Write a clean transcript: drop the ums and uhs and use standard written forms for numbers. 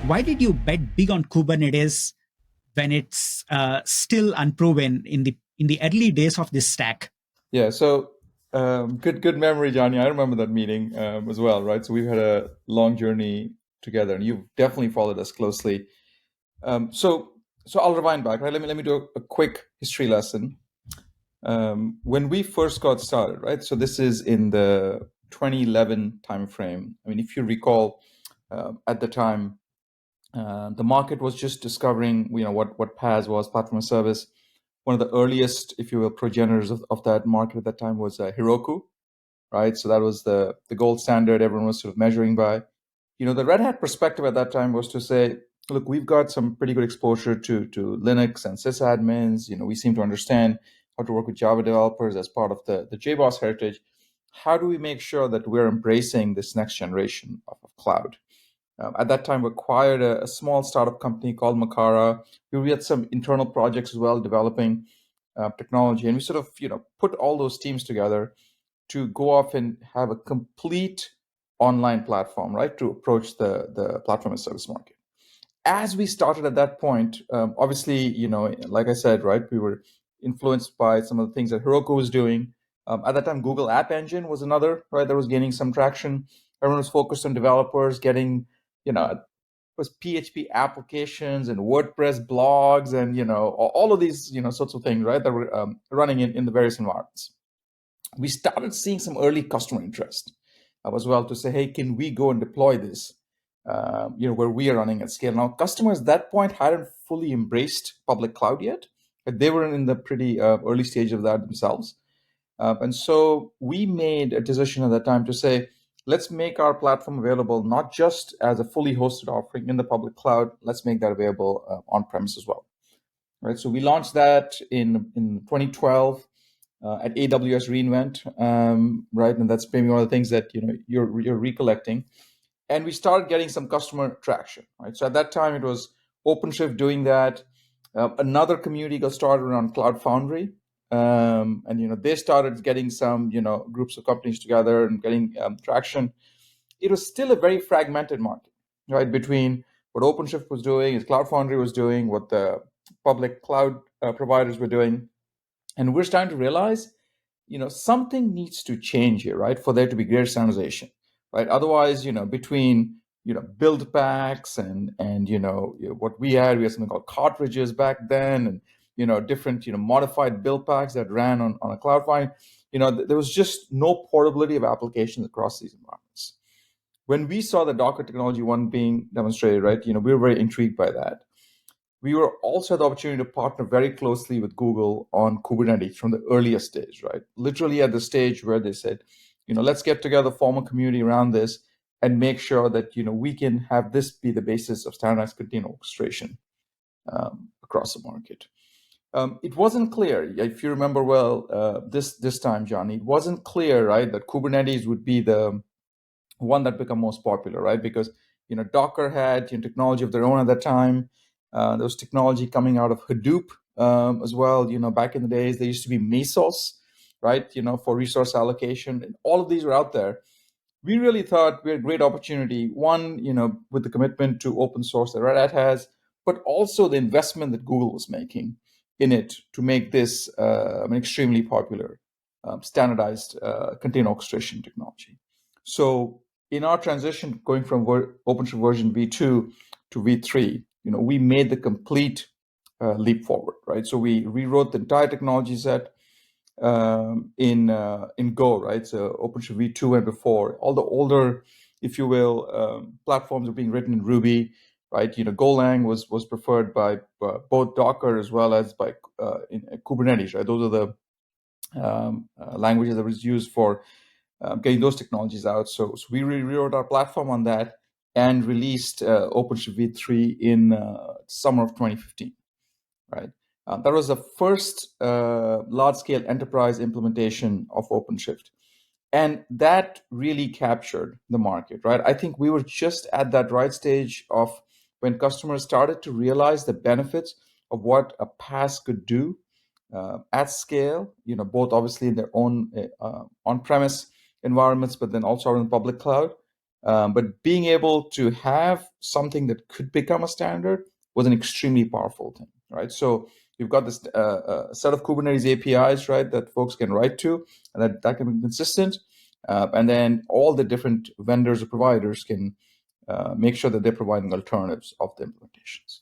Why did you bet big on Kubernetes when it's still unproven in the early days of this stack? Yeah, so good memory, Johnny. I remember that meeting as well, right? So we've had a long journey together, and you've definitely followed us closely. Um, so so I'll rewind back, right? Let me do a quick history lesson. When we first got started, right? So this is in the 2011 timeframe. I mean, if you recall, at the time, the market was just discovering, what PaaS was, platform as a service. One of the earliest, if you will, progenitors of that market at that time was Heroku, right? So that was the gold standard everyone was sort of measuring by. The Red Hat perspective at that time was to say, look, we've got some pretty good exposure to Linux and sysadmins. We seem to understand how to work with Java developers as part of the JBoss heritage. How do we make sure that we're embracing this next generation of cloud? At that time, we acquired a small startup company called Makara. We had some internal projects as well, developing technology, and we sort of put all those teams together to go off and have a complete online platform, right, to approach the platform as service market. As we started at that point, obviously, like I said, right, we were influenced by some of the things that Heroku was doing. At that time, Google App Engine was another, right, that was gaining some traction. Everyone was focused on developers getting, it was PHP applications and WordPress blogs and, all of these, sorts of things, right, that were running in the various environments. We started seeing some early customer interest as well to say, hey, can we go and deploy this, where we are running at scale. Now, customers at that point hadn't fully embraced public cloud yet. They were in the pretty early stage of that themselves. And so we made a decision at that time to say, let's make our platform available not just as a fully hosted offering in the public cloud, let's make that available on-premise as well. Right. So we launched that in 2012 at AWS reInvent, right? And that's maybe one of the things that you're recollecting. And we started getting some customer traction, right? So at that time, it was OpenShift doing that. Another community got started around Cloud Foundry, and they started getting some groups of companies together and getting traction. It was still a very fragmented market, right? Between what OpenShift was doing, as Cloud Foundry was doing, what the public cloud providers were doing, and we're starting to realize, something needs to change here, right, for there to be greater standardization, right? Otherwise, between build packs and what we had something called cartridges back then, and different modified build packs that ran on a cloud file. There was just no portability of applications across these environments. When we saw the Docker technology one being demonstrated, right, we were very intrigued by that. We were also had the opportunity to partner very closely with Google on Kubernetes from the earliest stage, right? Literally at the stage where they said, let's get together, form a community around this, and make sure that we can have this be the basis of standardized container orchestration across the market. It wasn't clear, if you remember well, this time, Johnny. It wasn't clear, right, that Kubernetes would be the one that become most popular, right? Because Docker had technology of their own at that time. There was technology coming out of Hadoop as well. Back in the days, there used to be Mesos, right? For resource allocation, and all of these were out there. We really thought we had a great opportunity. One, with the commitment to open source that Red Hat has, but also the investment that Google was making in it to make this an extremely popular standardized container orchestration technology. So in our transition going from OpenShift version V2 to V3, we made the complete leap forward, right? So we rewrote the entire technology set in Go, right? So OpenShift V2 and before, all the older, if you will, platforms are being written in Ruby, right? Golang was preferred by both Docker as well as by in Kubernetes, right? Those are the languages that was used for getting those technologies out. So we rewrote our platform on that and released OpenShift V3 in summer of 2015, right? That was the first large-scale enterprise implementation of OpenShift. And that really captured the market, right? I think we were just at that right stage of when customers started to realize the benefits of what a PaaS could do at scale, both obviously in their own on-premise environments, but then also in the public cloud. But being able to have something that could become a standard was an extremely powerful thing, right? So you've got this set of Kubernetes APIs, right, that folks can write to, and that can be consistent. And then all the different vendors or providers can make sure that they're providing alternatives of the implementations.